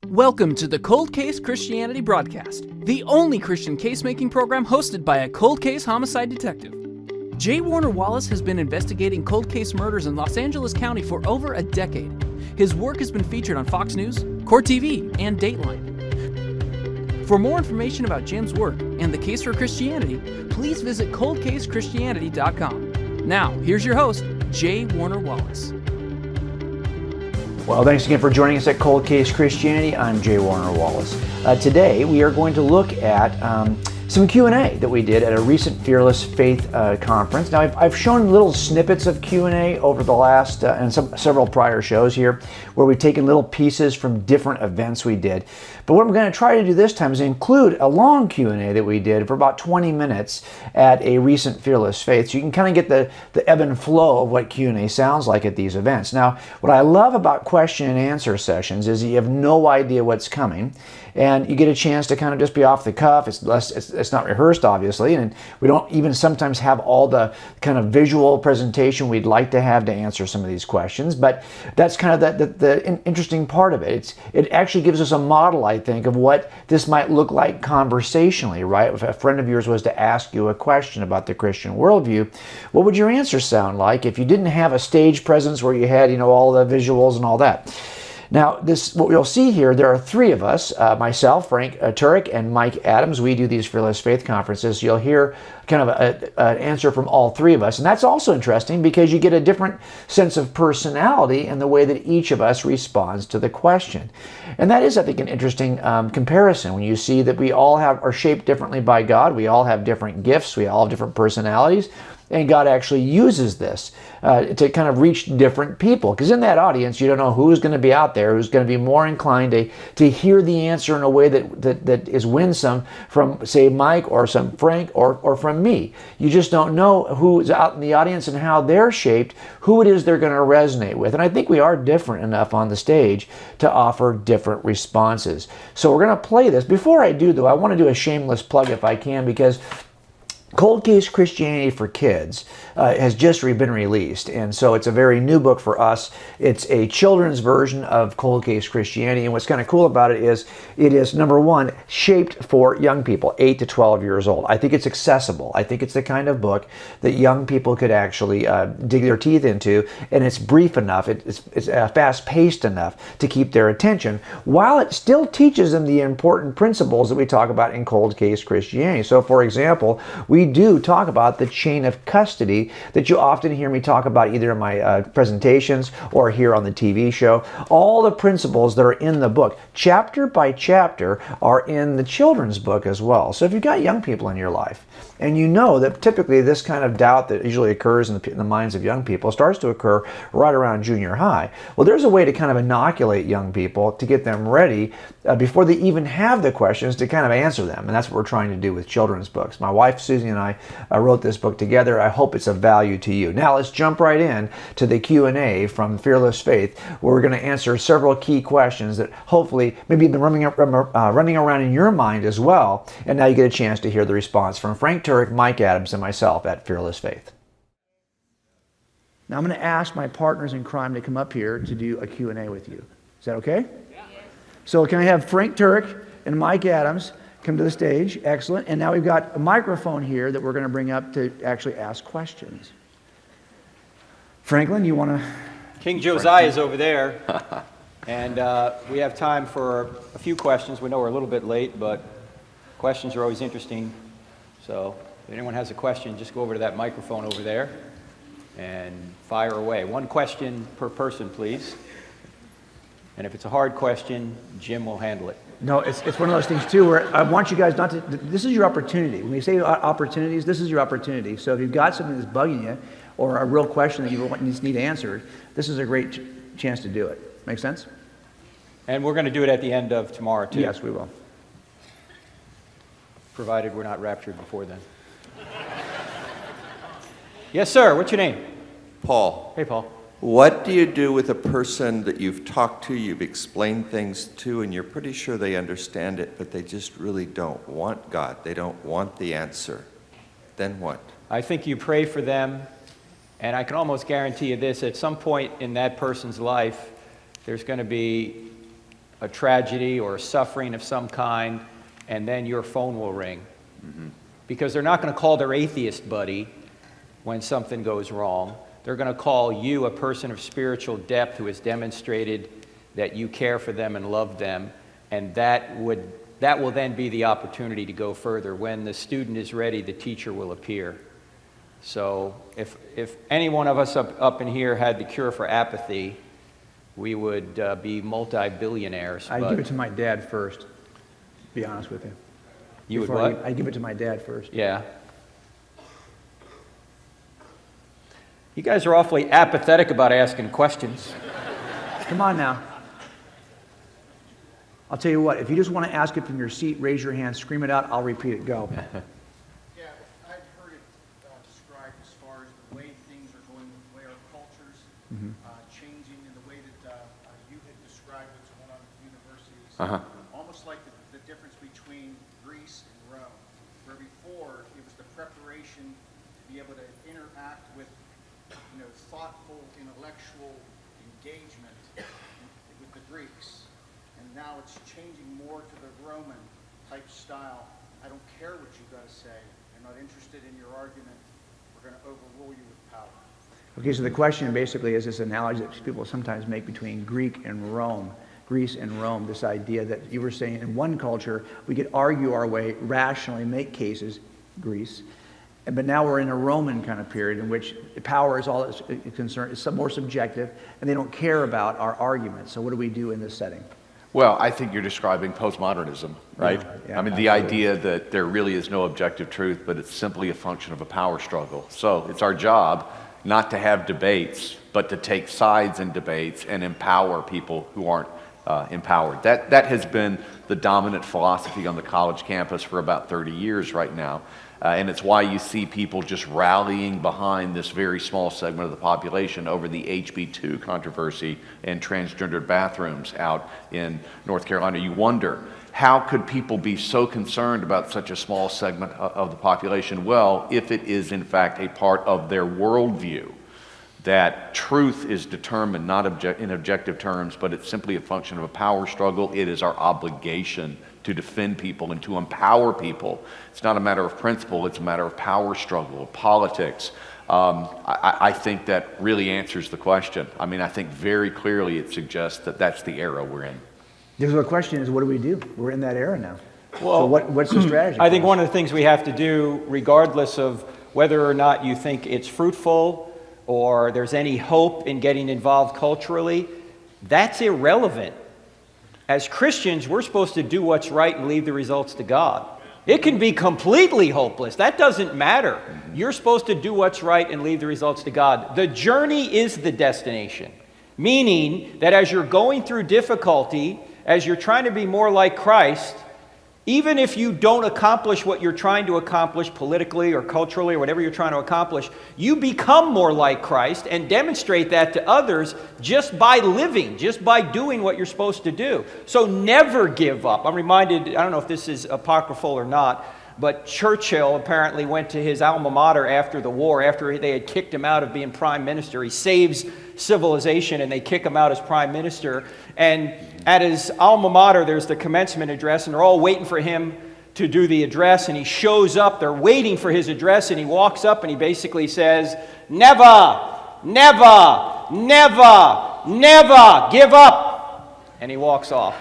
Welcome to the Cold Case Christianity broadcast, the only Christian case-making program hosted by a cold case homicide detective. J. Warner Wallace has been investigating cold case murders in Los Angeles County for over a decade. His work has been featured on Fox News, Court TV, and Dateline. For more information about Jim's work and the case for Christianity, please visit coldcasechristianity.com. Now, here's your host, J. Warner Wallace. Well, thanks again for joining us at Cold Case Christianity. I'm J. Warner Wallace. Today, we are going to look at some Q&A that we did at a recent Fearless Faith conference. Now, I've shown little snippets of Q&A over the last and several prior shows here, where we've taken little pieces from different events we did. But what I'm going to try to do this time is include a long Q&A that we did for about 20 minutes at a recent Fearless Faith, so you can kind of get the ebb and flow of what Q&A sounds like at these events. Now, what I love about question and answer sessions is you have no idea what's coming, and you get a chance to kind of just be off the cuff. It's not rehearsed, obviously, and we don't even sometimes have all the kind of visual presentation we'd like to have to answer some of these questions, but that's kind of the interesting part of it. It actually gives us a model, I think, of what this might look like conversationally, right? If a friend of yours was to ask you a question about the Christian worldview, what would your answer sound like if you didn't have a stage presence where you had, all the visuals and all that? Now, what you'll see here, there are three of us, myself, Frank Turek, and Mike Adams. We do these Fearless Faith conferences. You'll hear kind of an answer from all three of us. And that's also interesting because you get a different sense of personality in the way that each of us responds to the question. And that is, I think, an interesting comparison when you see that we all are shaped differently by God. We all have different gifts. We all have different personalities. And God actually uses this to kind of reach different people. Because in that audience, you don't know who's going to be out there, who's going to be more inclined to hear the answer in a way that is winsome from, say, Mike or some Frank or from me. You just don't know who's out in the audience and how they're shaped, who it is they're going to resonate with. And I think we are different enough on the stage to offer different responses. So we're going to play this. Before I do, though, I want to do a shameless plug if I can, because Cold Case Christianity for Kids has just been released, and so it's a very new book for us. It's a children's version of Cold Case Christianity, and what's kind of cool about it is, number one, shaped for young people, 8 to 12 years old. I think it's accessible. I think it's the kind of book that young people could actually dig their teeth into, and it's brief enough, it's fast-paced enough to keep their attention, while it still teaches them the important principles that we talk about in Cold Case Christianity. So, for example, we do talk about the chain of custody that you often hear me talk about either in my presentations or here on the TV show. All the principles that are in the book, chapter by chapter, are in the children's book as well. So if you've got young people in your life, and you know that typically this kind of doubt that usually occurs in the minds of young people starts to occur right around junior high. Well, there's a way to kind of inoculate young people to get them ready before they even have the questions to kind of answer them. And that's what we're trying to do with children's books. My wife, Susie, and I wrote this book together. I hope it's of value to you. Now let's jump right in to the Q&A from Fearless Faith, where we're going to answer several key questions that hopefully maybe have been running around in your mind as well. And now you get a chance to hear the response from Frank Turek, Mike Adams, and myself at Fearless Faith. Now I'm going to ask my partners in crime to come up here to do a Q&A with you. Is that okay? Yeah. So can I have Frank Turek and Mike Adams come to the stage? Excellent. And now we've got a microphone here that we're going to bring up to actually ask questions. Franklin, you want to? King Josiah is over there. And we have time for a few questions. We know we're a little bit late, but questions are always interesting. So if anyone has a question, just go over to that microphone over there and fire away. One question per person, please. And if it's a hard question, Jim will handle it. No, it's one of those things, too, where I want you guys not to... This is your opportunity. When we say opportunities, this is your opportunity. So if you've got something that's bugging you or a real question that you need answered, this is a great chance to do it. Make sense? And we're going to do it at the end of tomorrow, too. Yes, we will. Provided we're not raptured before then. Yes, sir. What's your name? Paul. Hey, Paul. What do you do with a person that you've talked to, you've explained things to, and you're pretty sure they understand it, but they just really don't want God? They don't want the answer. Then what? I think you pray for them, and I can almost guarantee you this, at some point in that person's life, there's going to be a tragedy or a suffering of some kind, and then your phone will ring. Because they're not going to call their atheist buddy when something goes wrong. They're going to call you, a person of spiritual depth who has demonstrated that you care for them and love them, and that will then be the opportunity to go further. When the student is ready, the teacher will appear. So if any one of us up in here had the cure for apathy, we would be multi-billionaires. I'd give it to my dad first, to be honest with you. You would what? I'd give it to my dad first. Yeah. You guys are awfully apathetic about asking questions. Come on now. I'll tell you what, if you just want to ask it from your seat, raise your hand, scream it out, I'll repeat it, go. Yeah, I've heard it described as far as the way things are going, the way our culture's changing, and the way that you had described it to one of the universities, almost like the difference between Greece and Rome, where before it was the preparation to be able to interact with, thoughtful, intellectual engagement with the Greeks. And now it's changing more to the Roman type style. I don't care what you've got to say. I'm not interested in your argument. We're going to overrule you with power. Okay, so the question basically is this analogy that people sometimes make between Greece and Rome, this idea that you were saying in one culture we could argue our way, rationally make cases, Greece, but now we're in a Roman kind of period in which power is all that's concerned, it's more subjective, and they don't care about our arguments. So what do we do in this setting? Well, I think you're describing postmodernism, right? Yeah, I mean, the idea that there really is no objective truth, but it's simply a function of a power struggle. So it's our job not to have debates, but to take sides in debates and empower people who aren't empowered. That has been the dominant philosophy on the college campus for about 30 years right now. And it's why you see people just rallying behind this very small segment of the population over the HB2 controversy and transgendered bathrooms out in North Carolina. You wonder, how could people be so concerned about such a small segment of the population? Well, if it is in fact a part of their worldview, that truth is determined not in objective terms, but it's simply a function of a power struggle. It is our obligation to defend people and to empower people. It's not a matter of principle, it's a matter of power struggle, of politics. I think that really answers the question. I mean, I think very clearly it suggests that that's the era we're in. The question is, what do we do? We're in that era now. Well, so what's the strategy? I think one of the things we have to do, regardless of whether or not you think it's fruitful or there's any hope in getting involved culturally, that's irrelevant. As Christians, we're supposed to do what's right and leave the results to God. It can be completely hopeless. That doesn't matter. You're supposed to do what's right and leave the results to God. The journey is the destination, meaning that as you're going through difficulty, as you're trying to be more like Christ, even if you don't accomplish what you're trying to accomplish politically or culturally or whatever you're trying to accomplish, you become more like Christ and demonstrate that to others just by living, just by doing what you're supposed to do. So never give up. I'm reminded, I don't know if this is apocryphal or not, but Churchill apparently went to his alma mater after the war, after they had kicked him out of being prime minister. He saves civilization and they kick him out as prime minister. And at his alma mater, there's the commencement address, and they're all waiting for him to do the address. And he shows up, they're waiting for his address, and he walks up and he basically says, never, never, never, never give up. And he walks off.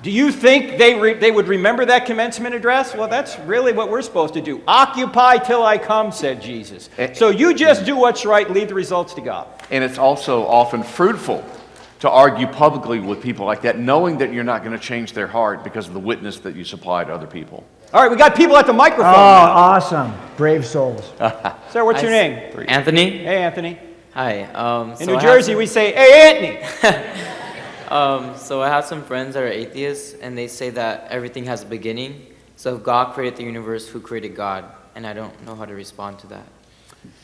Do you think they would remember that commencement address? Well, that's really what we're supposed to do. Occupy till I come, said Jesus. So you just do what's right and leave the results to God. And it's also often fruitful to argue publicly with people like that, knowing that you're not going to change their heart because of the witness that you supply to other people. All right, we got people at the microphone. Oh, now. awesome. Brave souls. Sir, what's your name? Anthony. Hey, Anthony. Hi. In New Jersey, we say, hey, Anthony. So I have some friends that are atheists, and they say that everything has a beginning. So if God created the universe, who created God? And I don't know how to respond to that.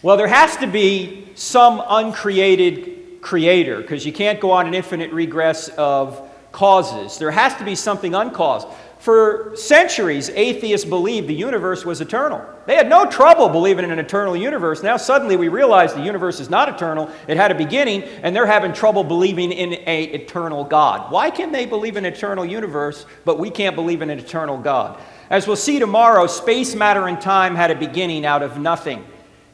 Well, there has to be some uncreated creator, because you can't go on an infinite regress of causes. There has to be something uncaused. For centuries, atheists believed the universe was eternal. They had no trouble believing in an eternal universe. Now suddenly we realize the universe is not eternal. It had a beginning, and they're having trouble believing in an eternal God. Why can they believe in an eternal universe, but we can't believe in an eternal God? As we'll see tomorrow, space, matter, and time had a beginning out of nothing.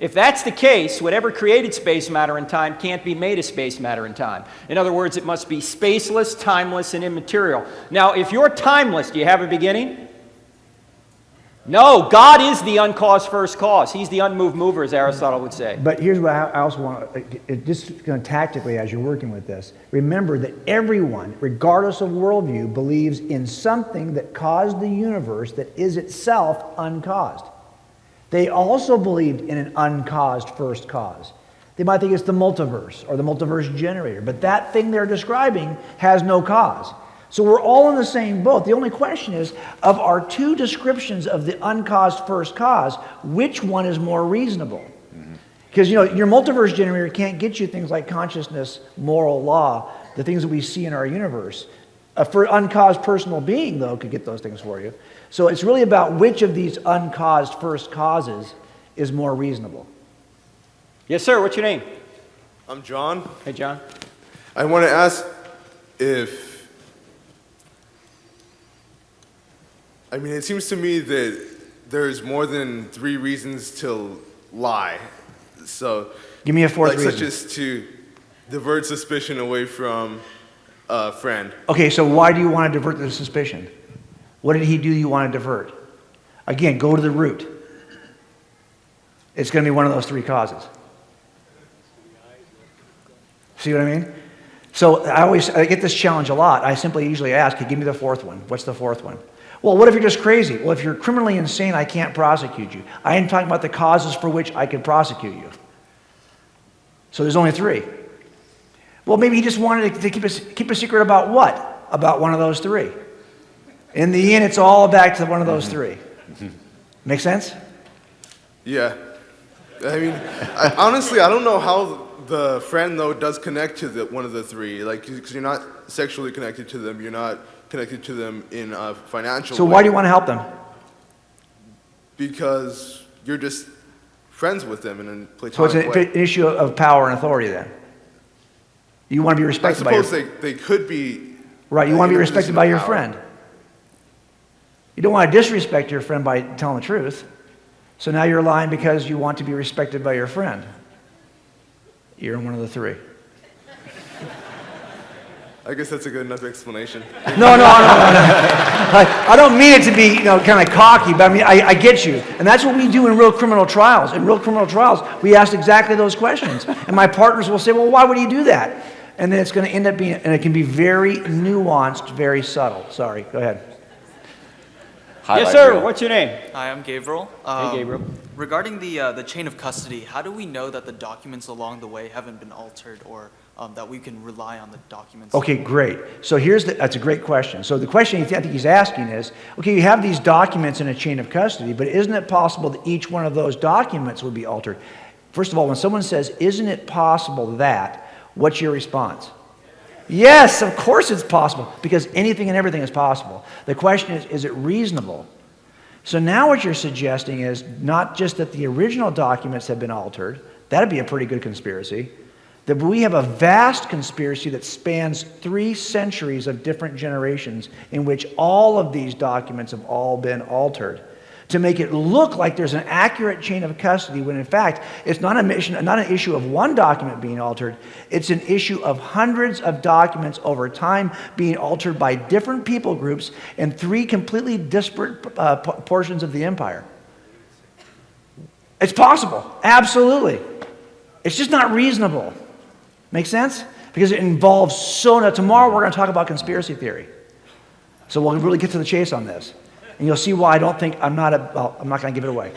If that's the case, whatever created space, matter, and time can't be made of space, matter, and time. In other words, it must be spaceless, timeless, and immaterial. Now, if you're timeless, do you have a beginning? No, God is the uncaused first cause. He's the unmoved mover, as Aristotle would say. But here's what I also want, just tactically as you're working with this, remember that everyone, regardless of worldview, believes in something that caused the universe that is itself uncaused. They also believed in an uncaused first cause. They might think it's the multiverse or the multiverse generator, but that thing they're describing has no cause. So we're all in the same boat. The only question is, of our two descriptions of the uncaused first cause, which one is more reasonable? Because your multiverse generator can't get you things like consciousness, moral law, the things that we see in our universe. For uncaused personal being, though, could get those things for you. So it's really about which of these uncaused first causes is more reasonable. Yes, sir. What's your name? I'm John. Hey, John. I want to ask if, it seems to me that there's more than 3 reasons to lie. So, give me a fourth reason. Such as to divert suspicion away from a friend. Okay, so why do you want to divert the suspicion? What did he do you want to divert? Again, go to the root. It's going to be one of those 3 causes. See what I mean? So I get this challenge a lot. I simply usually ask, hey, give me the 4th one. What's the 4th one? Well, what if you're just crazy? Well, if you're criminally insane, I can't prosecute you. I am talking about the causes for which I can prosecute you. So there's only 3. Well, maybe he just wanted to keep a secret about what? About one of those 3. In the end, it's all back to one of those 3. Make sense? Yeah. Honestly, I don't know how the friend, though, does connect to one of the 3. Because you're not sexually connected to them. You're not connected to them in a financial way. So why do you want to help them? Because you're just friends with them in a platonic So it's way. an issue of power and authority then. You want to be respected by your friend. I suppose they could be. Right, you want to be respected by your friend. You don't want to disrespect your friend by telling the truth. So now you're lying because you want to be respected by your friend. You're in one of the 3. I guess that's a good enough explanation. No. I don't mean it to be, kind of cocky, but I get you. And that's what we do in real criminal trials. In real criminal trials, we ask exactly those questions. And my partners will say, well, why would you do that? And then it's going to end up being, and it can be very nuanced, very subtle. Sorry, go ahead. Yes, sir. What's your name? Hi, I'm Gabriel. Hey, Gabriel. Regarding the chain of custody, how do we know that the documents along the way haven't been altered, or that we can rely on the documents? Okay, great. So that's a great question. So the question I think he's asking is, okay, you have these documents in a chain of custody, but isn't it possible that each one of those documents would be altered? First of all, when someone says, isn't it possible that, what's your response? Yes, of course it's possible, because anything and everything is possible. The question is it reasonable? So now what you're suggesting is not just that the original documents have been altered, that'd be a pretty good conspiracy, that we have a vast conspiracy that spans 3 centuries of different generations in which all of these documents have all been altered to make it look like there's an accurate chain of custody, when in fact it's not an issue of one document being altered, it's an issue of hundreds of documents over time being altered by different people groups in 3 completely disparate portions of the empire. It's possible, absolutely. It's just not reasonable. Make sense? Because it involves now tomorrow we're going to talk about conspiracy theory. So we'll really get to the chase on this. And you'll see why I'm not going to give it away.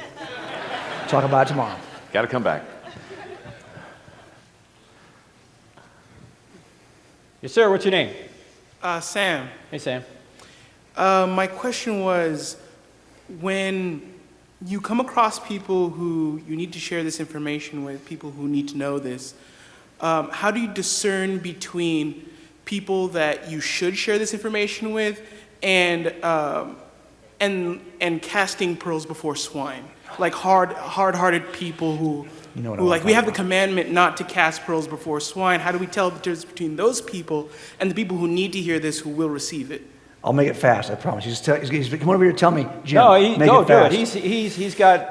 Talk about it tomorrow. Got to come back. Yes, sir. What's your name? Sam. Hey, Sam. My question was, when you come across people who you need to share this information with, people who need to know this, how do you discern between people that you should share this information with, and casting pearls before swine, like hard-hearted people who we have the commandment not to cast pearls before swine. How do we tell the difference between those people and the people who need to hear this, who will receive it? I'll make it fast, I promise. He's come over here and tell me, Jim, No, make go it fast. do it.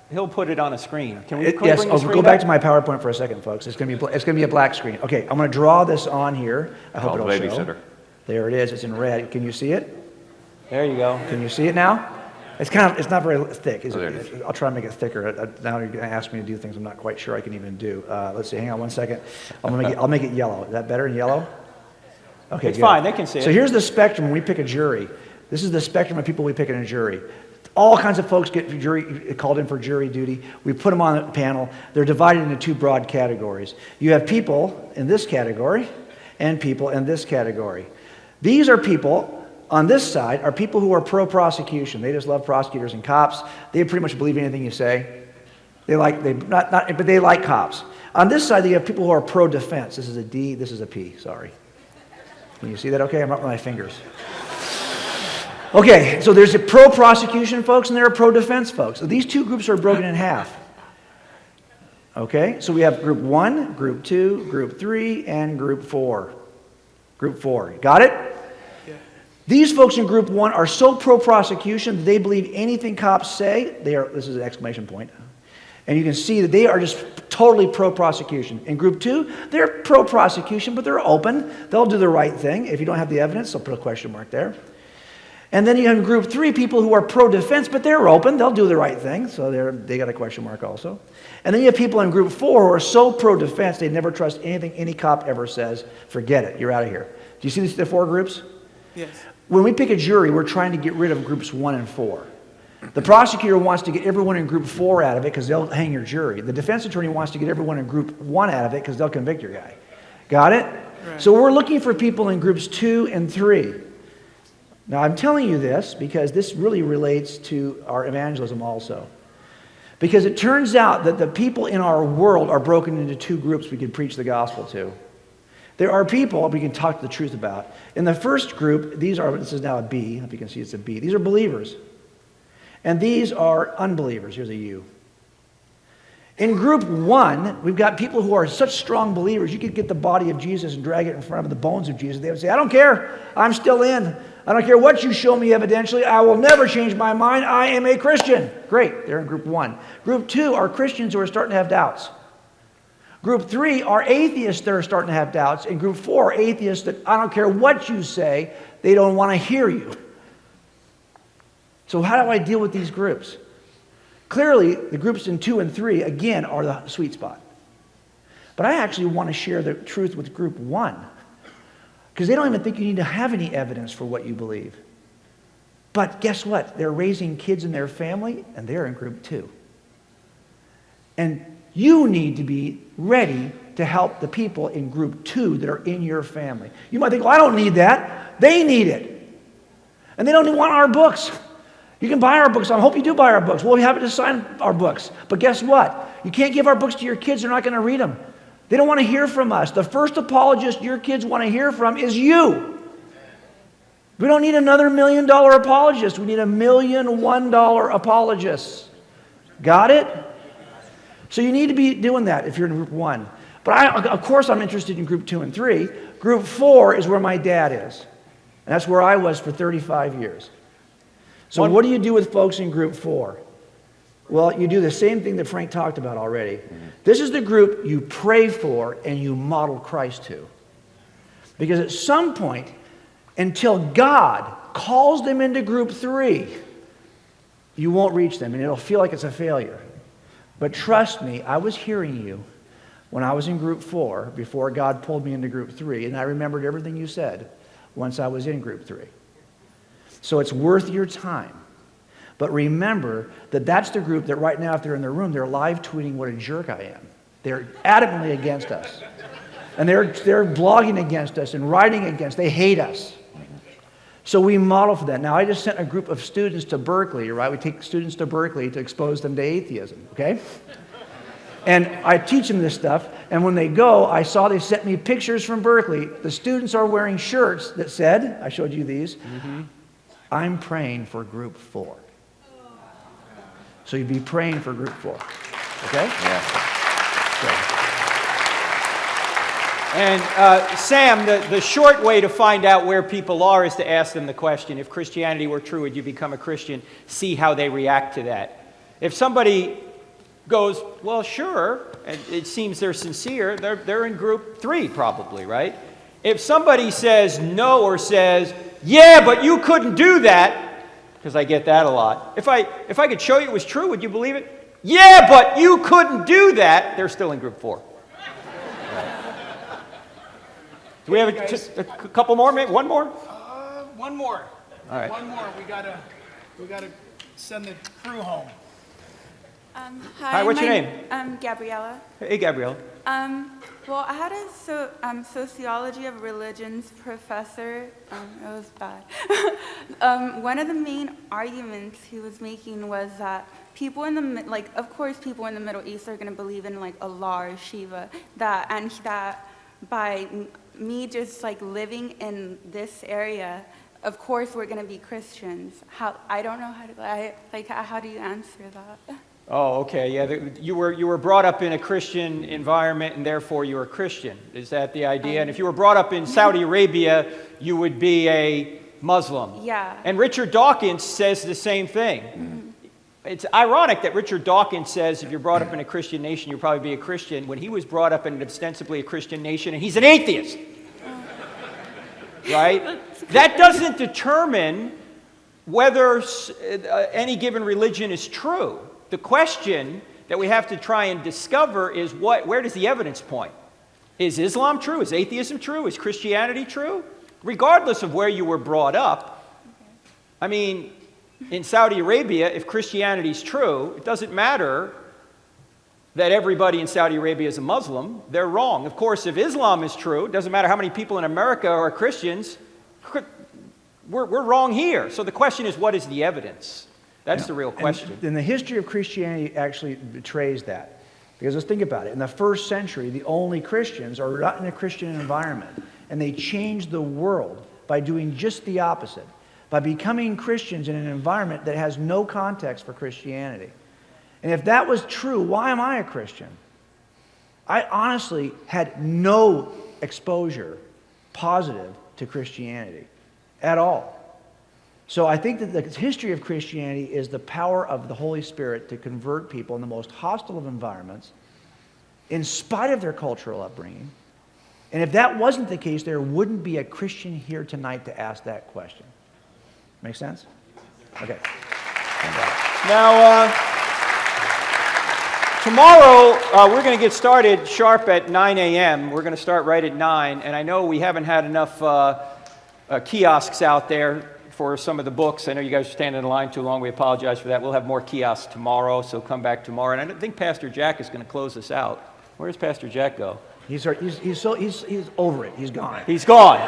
He'll put it on a screen. Can we Yes, bring the I'll screen go back up? to my PowerPoint for a second, folks. It's going to be a black screen. Okay, I'm going to draw this on here. I hope Called it'll show. babysitter. There it is. It's in red. Can you see it? There you go. Can you see it now? It's not very thick. Is there it? it is. I'll try to make it thicker. Now you're going to ask me to do things I'm not quite sure I can even do. Let's see. Hang on one second. I'll make it yellow. Is that better in yellow? Okay, It's good. fine. They can see it. So here's the spectrum when we pick a jury. This is the spectrum of people we pick in a jury. All kinds of folks get called in for jury duty. We put them on a panel. They're divided into two broad categories. You have people in this category and people in this category. These are people on this side are people who are pro-prosecution. They just love prosecutors and cops. They pretty much believe anything you say. But they like cops. On this side, you have people who are pro-defense. This is a D. This is a P. Sorry. Can you see that? Okay, I'm up with my fingers. Okay, so there's a pro-prosecution folks and there are pro-defense folks. So these two groups are broken in half. Okay, so we have group 1, group 2, group 3, and group 4. Group 4. Got it? Yeah. These folks in group 1 are so pro-prosecution that they believe anything cops say. This is an exclamation point. And you can see that they are just totally pro-prosecution. In group 2, they're pro-prosecution, but they're open. They'll do the right thing. If you don't have the evidence, they'll put a question mark there. And then you have in group 3 people who are pro-defense, but they're open. They'll do the right thing, so they got a question mark also. And then you have people in group 4 who are so pro-defense they never trust anything any cop ever says. Forget it. You're out of here. Do you see the 4 groups? Yes. When we pick a jury, we're trying to get rid of groups 1 and 4. The prosecutor wants to get everyone in group 4 out of it because they'll hang your jury. The defense attorney wants to get everyone in group 1 out of it because they'll convict your guy. Got it? Right. So we're looking for people in groups 2 and 3. Now, I'm telling you this because this really relates to our evangelism also. Because it turns out that the people in our world are broken into 2 groups we can preach the gospel to. There are people we can talk the truth about. In the first group, this is now a B. If you can see, it's a B. These are believers. And these are unbelievers. Here's a U. In group 1, we've got people who are such strong believers, you could get the body of Jesus and drag it in front of the bones of Jesus. They would say, I don't care. I'm still in. I don't care what you show me evidentially. I will never change my mind. I am a Christian. Great. They're in group 1. Group 2 are Christians who are starting to have doubts. Group 3 are atheists that are starting to have doubts. And group 4 are atheists that I don't care what you say, they don't want to hear you. So how do I deal with these groups? Clearly, the groups in 2 and 3, again, are the sweet spot. But I actually want to share the truth with group 1. Because they don't even think you need to have any evidence for what you believe. But guess what? They're raising kids in their family, and they're in group 2. And you need to be ready to help the people in group 2 that are in your family. You might think, well, I don't need that. They need it. And they don't even want our books. You can buy our books. I hope you do buy our books. We'll be happy to sign our books. But guess what? You can't give our books to your kids. They're not going to read them. They don't want to hear from us. The first apologist your kids want to hear from is you. We don't need another $1 million apologist. We need $1 million $1 apologists. Got it? So you need to be doing that if you're in group 1. But of course I'm interested in group 2 and 3. Group 4 is where my dad is. And that's where I was for 35 years. So what do you do with folks in group 4? Well, you do the same thing that Frank talked about already. This is the group you pray for and you model Christ to. Because at some point, until God calls them into group 3, you won't reach them and it'll feel like it's a failure. But trust me, I was hearing you when I was in group 4 before God pulled me into group 3, and I remembered everything you said once I was in group 3. So it's worth your time. But remember that that's the group that right now, if they're in the room, they're live tweeting what a jerk I am. They're adamantly against us. And they're blogging against us and writing against. They hate us. So we model for that. Now, I just sent a group of students to Berkeley, right? We take students to Berkeley to expose them to atheism, okay? And I teach them this stuff, and when they go, I saw they sent me pictures from Berkeley. The students are wearing shirts that said, I showed you these, I'm praying for group 4. So you'd be praying for group 4. Okay? Yeah. And Sam, the short way to find out where people are is to ask them the question, if Christianity were true, would you become a Christian? See how they react to that. If somebody goes, well, sure, and it seems they're sincere, they're in group 3 probably, right? If somebody says no or says, yeah, but you couldn't do that, because I get that a lot. If I could show you it was true, would you believe it? Yeah, but you couldn't do that, they're still in group 4. Do we have just a couple more, maybe one more? One more. All right. One more. We gotta send the crew home. Hi, what's your name? I'm Gabriella. Hey, Gabrielle. Well, I had a sociology of religions professor. It was bad. One of the main arguments he was making was that people in the of course, people in the Middle East are going to believe in Allah or Shiva. That by me just living in this area, of course we're going to be Christians. I don't know how do you answer that? Oh, okay. Yeah, you were brought up in a Christian environment, and therefore you were a Christian. Is that the idea? And if you were brought up in Saudi Arabia, you would be a Muslim. Yeah. And Richard Dawkins says the same thing. Mm-hmm. It's ironic that Richard Dawkins says if you're brought up in a Christian nation, you'll probably be a Christian, when he was brought up in an ostensibly a Christian nation, and he's an atheist. Right? That doesn't determine whether any given religion is true. The question that we have to try and discover is where does the evidence point? Is Islam true? Is atheism true? Is Christianity true? Regardless of where you were brought up. I mean, in Saudi Arabia, if Christianity is true, it doesn't matter that everybody in Saudi Arabia is a Muslim. They're wrong. Of course, if Islam is true, it doesn't matter how many people in America are Christians. We're wrong here. So the question is, what is the evidence? That's the real question. And the history of Christianity actually betrays that. Because let's think about it. In the first century, the only Christians are not in a Christian environment. And they changed the world by doing just the opposite. By becoming Christians in an environment that has no context for Christianity. And if that was true, why am I a Christian? I honestly had no exposure positive to Christianity at all. So I think that the history of Christianity is the power of the Holy Spirit to convert people in the most hostile of environments in spite of their cultural upbringing. And if that wasn't the case, there wouldn't be a Christian here tonight to ask that question. Make sense? Okay. Now, tomorrow, we're going to get started sharp at 9 a.m. We're going to start right at 9. And I know we haven't had enough kiosks out there for some of the books. I know you guys are standing in line too long. We apologize for that. We'll have more kiosks tomorrow, so come back tomorrow. And I think Pastor Jack is going to close us out. Where does Pastor Jack go? He's over it. He's gone. He's gone.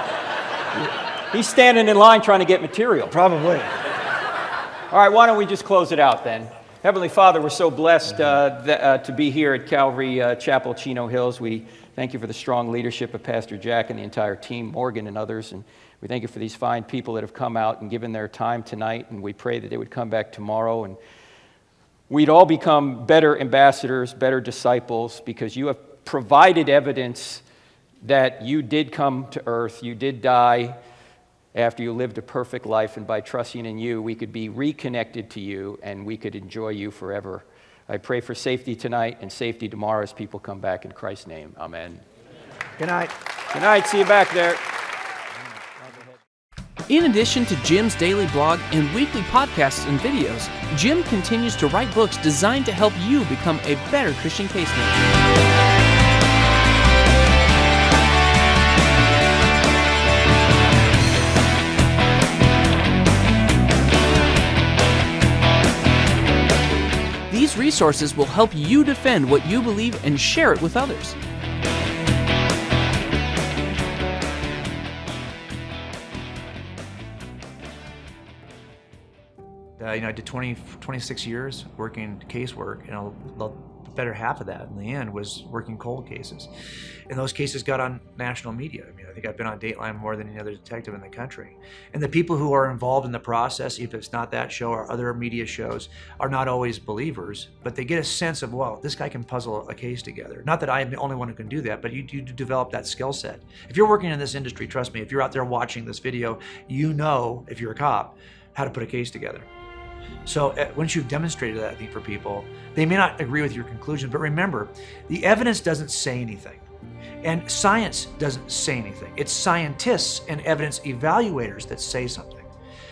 He's standing in line trying to get material. Probably. All right, why don't we just close it out then? Heavenly Father, we're so blessed to be here at Calvary Chapel Chino Hills. We thank you for the strong leadership of Pastor Jack and the entire team, Morgan and others. And we thank you for these fine people that have come out and given their time tonight. And we pray that they would come back tomorrow and we'd all become better ambassadors, better disciples, because you have provided evidence that you did come to earth, you did die after you lived a perfect life, and by trusting in you, we could be reconnected to you, and we could enjoy you forever. I pray for safety tonight and safety tomorrow as people come back in Christ's name. Amen. Good night. Good night. See you back there. In addition to Jim's daily blog and weekly podcasts and videos, Jim continues to write books designed to help you become a better Christian case manager. These resources will help you defend what you believe and share it with others. I did 26 years working casework, and the better half of that in the end was working cold cases. And those cases got on national media. I mean, I think I've been on Dateline more than any other detective in the country. And the people who are involved in the process, if it's not that show or other media shows, are not always believers, but they get a sense of, well, this guy can puzzle a case together. Not that I'm the only one who can do that, but you develop that skill set. If you're working in this industry, trust me, if you're out there watching this video, you know, if you're a cop, how to put a case together. So once you've demonstrated that, I think, for people, they may not agree with your conclusion, but remember, the evidence doesn't say anything. And science doesn't say anything. It's scientists and evidence evaluators that say something.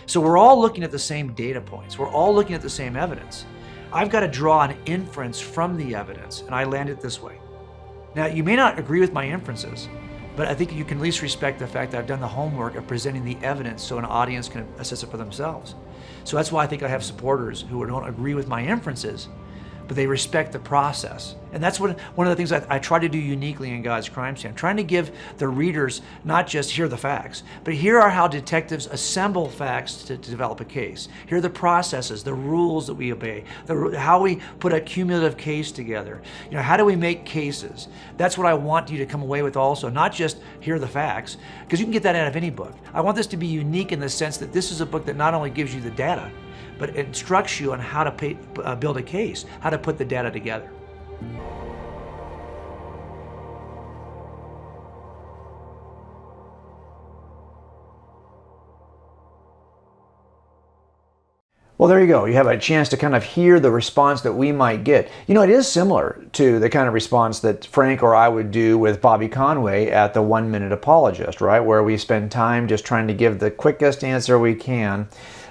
So we're all looking at the same data points. We're all looking at the same evidence. I've got to draw an inference from the evidence, and I land it this way. Now, you may not agree with my inferences, but I think you can at least respect the fact that I've done the homework of presenting the evidence so an audience can assess it for themselves. So that's why I think I have supporters who don't agree with my inferences, but they respect the process. And that's one of the things I try to do uniquely in God's Crime Scene. I'm trying to give the readers not just here are the facts, but here are how detectives assemble facts to develop a case. Here are the processes, the rules that we obey, how we put a cumulative case together. You know, how do we make cases? That's what I want you to come away with also, not just here are the facts, because you can get that out of any book. I want this to be unique in the sense that this is a book that not only gives you the data, but it instructs you on how to build a case, how to put the data together. Well, there you go. You have a chance to kind of hear the response that we might get. You know, it is similar to the kind of response that Frank or I would do with Bobby Conway at the 1 Minute Apologist, right? Where we spend time just trying to give the quickest answer we can.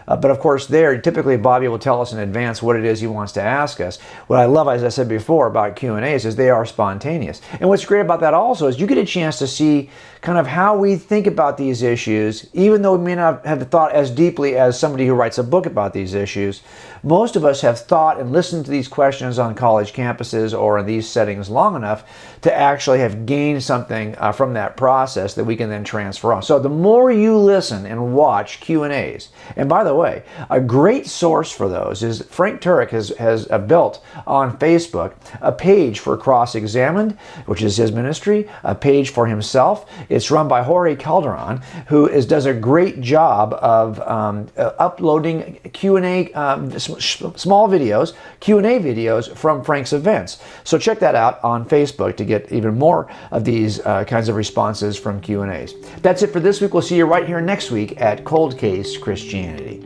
But of course there, typically Bobby will tell us in advance what it is he wants to ask us. What I love, as I said before, about Q&As is they are spontaneous. And what's great about that also is you get a chance to see kind of how we think about these issues, even though we may not have thought as deeply as somebody who writes a book about these issues. Most of us have thought and listened to these questions on college campuses or in these settings long enough to actually have gained something from that process that we can then transfer on. So the more you listen and watch Q&As, and by the way, a great source for those is Frank Turek has built on Facebook a page for Cross-Examined, which is his ministry, a page for himself. It's run by Jorge Calderon, who does a great job of uploading Q&A, small videos, Q&A videos from Frank's events. So check that out on Facebook to get even more of these kinds of responses from Q&As. That's it for this week. We'll see you right here next week at Cold Case Christianity.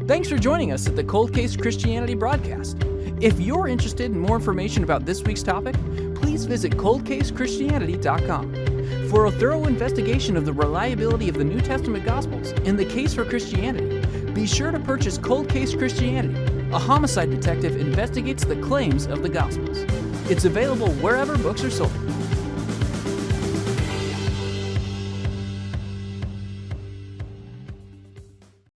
Thanks for joining us at the Cold Case Christianity broadcast. If you're interested in more information about this week's topic, please visit coldcasechristianity.com. For a thorough investigation of the reliability of the New Testament Gospels and the case for Christianity, be sure to purchase Cold Case Christianity. A homicide detective investigates the claims of the Gospels. It's available wherever books are sold.